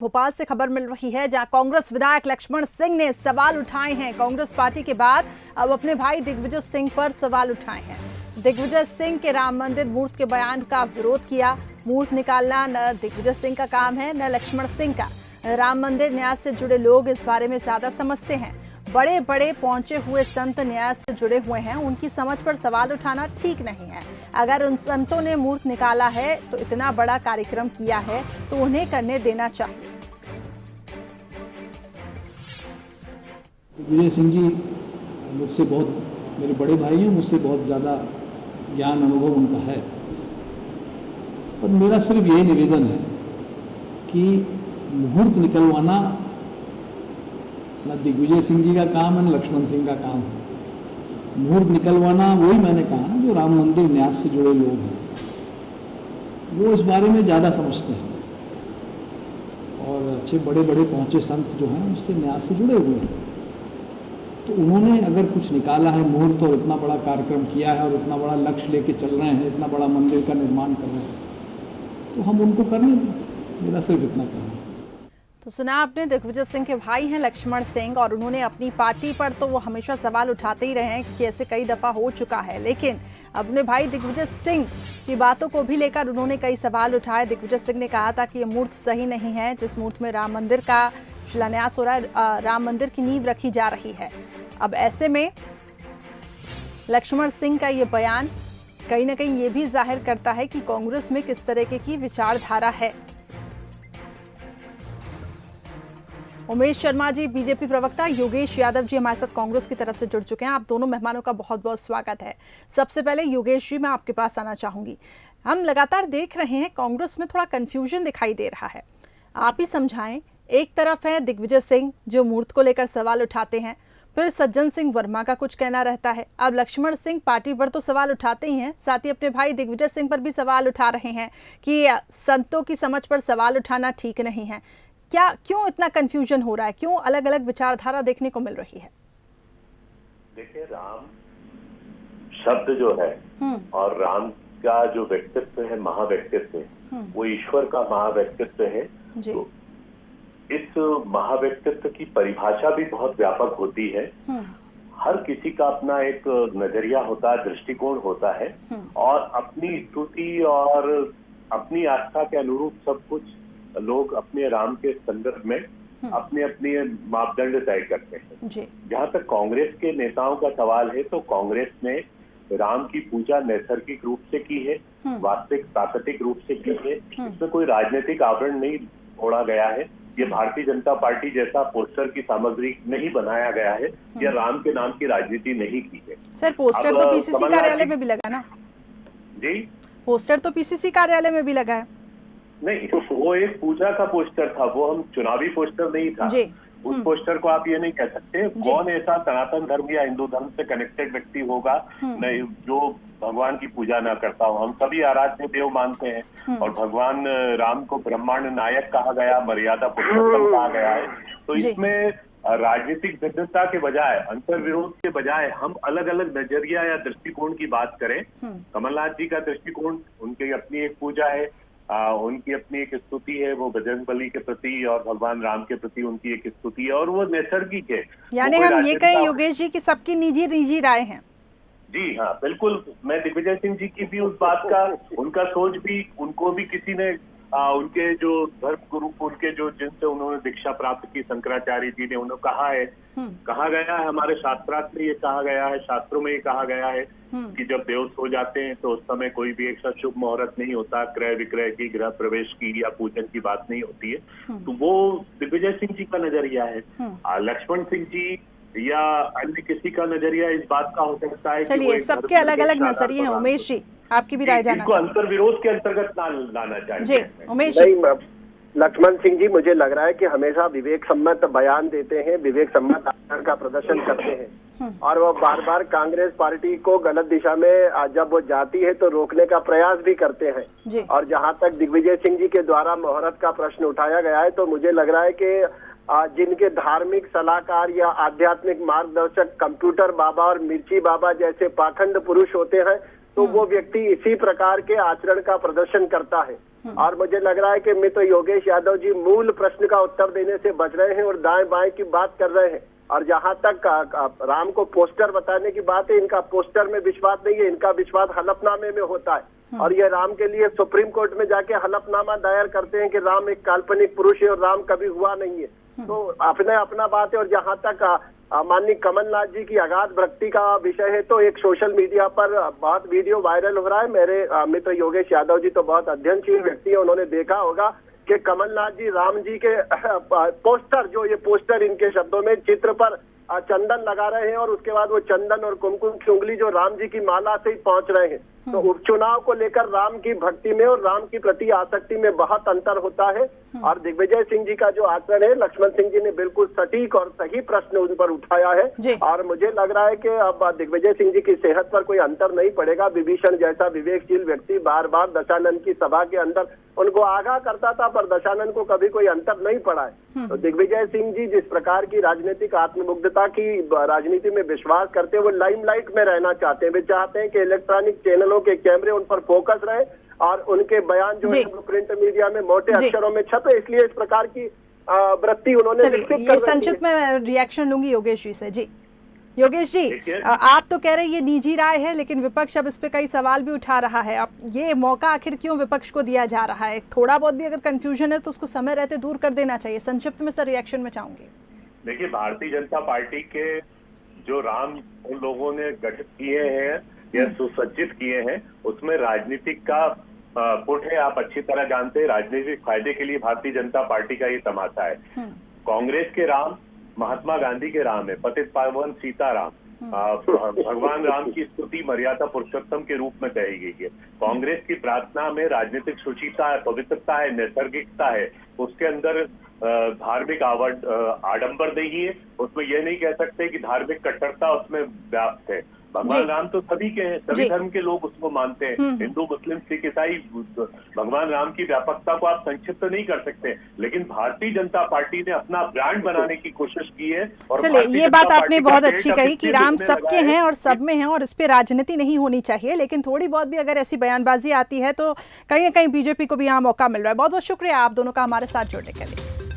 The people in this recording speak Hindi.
भोपाल से खबर मिल रही है जहां कांग्रेस विधायक लक्ष्मण सिंह ने सवाल उठाए हैं। कांग्रेस पार्टी के बाद अब अपने भाई दिग्विजय सिंह पर सवाल उठाए हैं। दिग्विजय सिंह के राम मंदिर मूर्त के बयान का विरोध किया। मूर्त निकालना न दिग्विजय सिंह का काम है न लक्ष्मण सिंह का। राम मंदिर न्यास से जुड़े लोग इस बारे में ज्यादा समझते हैं। बड़े बड़े पहुंचे हुए संत न्यास से जुड़े हुए हैं, उनकी समझ पर सवाल उठाना ठीक नहीं है। अगर उन संतों ने मूर्त निकाला है तो इतना बड़ा कार्यक्रम किया है तो उन्हें करने देना चाहिए। दिग्विजय सिंह जी मुझसे बहुत, मेरे बड़े भाई हैं, मुझसे बहुत ज़्यादा ज्ञान अनुभव उनका है। और मेरा सिर्फ यही निवेदन है कि मुहूर्त निकलवाना न दिग्विजय सिंह जी का काम है न लक्ष्मण सिंह का काम है। मुहूर्त निकलवाना वही मैंने कहा ना, जो राम मंदिर न्यास से जुड़े लोग हैं वो इस बारे में ज़्यादा समझते हैं और अच्छे बड़े बड़े पहुँचे संत जो हैं उससे न्यास से जुड़े हुए हैं। तो उन्होंने अगर कुछ निकाला है मुहूर्त और इतना बड़ा कार्यक्रम किया है और इतना बड़ा लक्ष्य लेके चल रहे हैं, इतना बड़ा मंदिर का निर्माण कर रहे हैं, तो हम उनको करने दें। मेरा सिर्फ इतना कहना है। तो सुना आपने, दिग्विजय सिंह के भाई हैं लक्ष्मण सिंह और उन्होंने अपनी पार्टी पर तो वो हमेशा सवाल उठाते ही रहे हैं कि ऐसे कई दफा हो चुका है, लेकिन अपने भाई दिग्विजय सिंह की बातों को भी लेकर उन्होंने कई सवाल उठाए। दिग्विजय सिंह ने कहा था कि ये मूर्त सही नहीं है, जिस मूर्त में राम मंदिर का शिलान्यास हो रहा है, राम मंदिर की नींव रखी जा रही है। अब ऐसे में लक्ष्मण सिंह का ये बयान कहीं ना कहीं ये भी जाहिर करता है कि कांग्रेस में किस तरीके की विचारधारा है। उमेश शर्मा जी, बीजेपी प्रवक्ता, योगेश यादव जी हमारे साथ कांग्रेस की तरफ से जुड़ चुके हैं। आप दोनों मेहमानों का बहुत बहुत स्वागत है। सबसे पहले योगेश जी, मैं आपके पास आना चाहूंगी। हम लगातार देख रहे हैं कांग्रेस में थोड़ा कंफ्यूजन दिखाई दे रहा है, आप ही समझाएं। एक तरफ है दिग्विजय सिंह जो मूर्त को लेकर सवाल उठाते हैं, फिर सज्जन सिंह वर्मा का कुछ कहना रहता है। अब लक्ष्मण सिंह पार्टी पर तो सवाल उठाते ही हैं, साथ ही अपने भाई दिग्विजय सिंह पर भी सवाल उठा रहे हैं कि संतों की समझ पर सवाल उठाना ठीक नहीं है। क्यों इतना कंफ्यूजन हो रहा है, क्यों अलग अलग विचारधारा देखने को मिल रही है? देखिए, राम शब्द जो है और राम का जो व्यक्तित्व है, महाव्यक्तित्व, वो ईश्वर का महाव्यक्तित्व है। तो इस महाव्यक्तित्व की परिभाषा भी बहुत व्यापक होती है। हर किसी का अपना एक नजरिया होता है, दृष्टिकोण होता है और अपनी स्तुति और अपनी आस्था के अनुरूप सब कुछ लोग अपने राम के संदर्भ में अपने अपने मापदंड तय करते हैं। जहां तक कांग्रेस के नेताओं का सवाल है, तो कांग्रेस ने राम की पूजा नैसर्गिक रूप से की है, वास्तविक प्राकृतिक रूप से की है। इसमें कोई राजनीतिक आवरण नहीं ओढ़ा गया है। ये भारतीय जनता पार्टी जैसा पोस्टर की सामग्री नहीं बनाया गया है या राम के नाम की राजनीति नहीं की है। सर, पोस्टर तो पीसीसी कार्यालय में भी लगा ना जी? पोस्टर तो पीसीसी कार्यालय में भी लगा है। नहीं, तो वो एक पूजा का पोस्टर था, वो हम चुनावी पोस्टर नहीं था। उस पोस्टर को आप ये नहीं कह सकते। कौन ऐसा सनातन धर्म या हिंदू धर्म से कनेक्टेड व्यक्ति होगा नहीं जो भगवान की पूजा ना करता हो? हम सभी आराध्य देव मानते हैं और भगवान राम को ब्रह्मांड नायक कहा गया, मर्यादा पुरुषोत्तम कहा गया है। तो इसमें राजनीतिक भिन्नता के बजाय, अंतर विरोध के बजाय हम अलग अलग नजरिया या दृष्टिकोण की बात करें। कमलनाथ जी का दृष्टिकोण, उनकी अपनी एक पूजा है, उनकी अपनी एक स्तुति है, वो बजरंगबली के प्रति और भगवान राम के प्रति उनकी एक स्तुति है और वो नैसर्गिक है। यानी हम ये कहें योगेश जी कि सबकी निजी राय है। जी हाँ, बिल्कुल। मैं दिग्विजय सिंह जी की भी उस बात का, उनका सोच भी, उनको भी किसी ने उनके जो धर्म गुरु, उनके जो जिनसे उन्होंने दीक्षा प्राप्त की, शंकराचार्य जी ने, उन्होंने कहा गया है, हमारे शास्त्रार्थ में ये कहा गया है, शास्त्रों में ये कहा गया है कि जब देव सो जाते हैं तो उस समय कोई भी एक शुभ मुहूर्त नहीं होता, क्रय विक्रय की, गृह प्रवेश की या पूजन की बात नहीं होती है। तो वो दिग्विजय सिंह जी का नजरिया है। लक्ष्मण सिंह जी या अन्य किसी का नजरिया इस बात का हो सकता है। चलिए, सबके अलग अलग नजरिए हैं। उमेश जी, आपकी भी राय जानना चाहूंगा। अंतर विरोध के अंतर्गत ना लाना चाहिए। उमेश जी। लक्ष्मण सिंह जी मुझे लग रहा है कि हमेशा विवेक सम्मत बयान देते हैं, विवेक सम्मत आचरण का प्रदर्शन करते हैं और वो बार बार कांग्रेस पार्टी को गलत दिशा में जब वो जाती है तो रोकने का प्रयास भी करते हैं। और जहां तक दिग्विजय सिंह जी के द्वारा मुहूर्त का प्रश्न उठाया गया है, तो मुझे लग रहा है कि जिनके धार्मिक सलाहकार या आध्यात्मिक मार्गदर्शक कंप्यूटर बाबा और मिर्ची बाबा जैसे पाखंड पुरुष होते हैं, तो वो व्यक्ति इसी प्रकार के आचरण का प्रदर्शन करता है। और मुझे लग रहा है कि मित्र योगेश यादव जी मूल प्रश्न का उत्तर देने से बच रहे हैं और दाएं बाएं की बात कर रहे हैं। और जहां तक राम को पोस्टर बताने की बात है, इनका पोस्टर में विश्वास नहीं है, इनका विश्वास हलफनामे में होता है। और ये राम के लिए सुप्रीम कोर्ट में जाके हलफनामा दायर करते हैं कि राम एक काल्पनिक पुरुष है और राम कभी हुआ नहीं है। तो अपना बात है। और जहां तक माननीय कमलनाथ जी की अगाध भक्ति का विषय है, तो एक सोशल मीडिया पर बहुत वीडियो वायरल हो रहा है। मेरे मित्र योगेश यादव जी तो बहुत अध्ययनशील व्यक्ति है, उन्होंने देखा होगा कि कमलनाथ जी राम जी के पोस्टर, जो ये पोस्टर इनके शब्दों में चित्र पर चंदन लगा रहे हैं और उसके बाद वो चंदन और कुमकुम की उंगली जो राम जी की माला से ही पहुंच रहे हैं। तो उपचुनाव को लेकर राम की भक्ति में और राम की प्रति आसक्ति में बहुत अंतर होता है। और दिग्विजय सिंह जी का जो आचरण है, लक्ष्मण सिंह जी ने बिल्कुल सटीक और सही प्रश्न उन पर उठाया है। और मुझे लग रहा है कि अब दिग्विजय सिंह जी की सेहत पर कोई अंतर नहीं पड़ेगा। विभीषण जैसा विवेकशील व्यक्ति बार बार दशानंद की सभा के अंदर उनको आगाह करता था, पर दशानंद को कभी कोई अंतर नहीं पड़ा है। तो दिग्विजय सिंह जी जिस प्रकार की राजनीतिक आत्ममुग्धता की राजनीति में विश्वास करते हैं, वो लाइमलाइट में रहना चाहते हैं। वे चाहते हैं कि इलेक्ट्रॉनिक चैनलों के कैमरे उन पर फोकस रहे और उनके बयान जो है प्रिंट मीडिया में मोटे अक्षरों में छपे। इसलिए इस प्रकार की वृत्ति उन्होंने विकसित कर रखी है। संक्षिप्त में रिएक्शन लूंगी योगेश जी से। जी योगेश जी, आप तो कह रहे हैं ये निजी राय है, लेकिन विपक्ष अब इस पे कई सवाल भी उठा रहा है। अब ये मौका आखिर क्यों विपक्ष को दिया जा रहा है? थोड़ा बहुत भी अगर कंफ्यूजन है तो उसको समय रहते दूर कर देना चाहिए। संक्षिप्त में सर रिएक्शन में चाहूंगी। देखिए, भारतीय जनता पार्टी के जो राम उन लोगों ने गठित किए हैं या सुसज्जित किए हैं, उसमें राजनीतिक का पुट है। आप अच्छी तरह जानते हैं, राजनीतिक फायदे के लिए भारतीय जनता पार्टी का ये तमाशा है। कांग्रेस के राम महात्मा गांधी के राम है, पतित पावन सीताराम, भगवान राम की स्तुति मर्यादा पुरुषोत्तम के रूप में कही गई है। कांग्रेस की प्रार्थना में राजनीतिक शुचिता है, पवित्रता है, नैसर्गिकता है। उसके अंदर धार्मिक आडंबर नहीं है। उसमें यह नहीं कह सकते कि धार्मिक कट्टरता उसमें व्याप्त है। भगवान राम तो सभी के हैं, सभी धर्म के लोग उसको मानते हैं, हिंदू, मुस्लिम, सिख, ईसाई। भगवान राम की व्यापकता को आप संक्षिप्त नहीं कर सकते, लेकिन भारतीय जनता पार्टी ने अपना ब्रांड बनाने की कोशिश की है। और चलिए, ये बात आपने बहुत अच्छी कही कि राम सबके हैं और सब में हैं और इस पे राजनीति नहीं होनी चाहिए, लेकिन थोड़ी बहुत भी अगर ऐसी बयानबाजी आती है तो कहीं ना कहीं बीजेपी को भी यहाँ मौका मिल रहा है। बहुत बहुत शुक्रिया आप दोनों का हमारे साथ जुड़ने के लिए।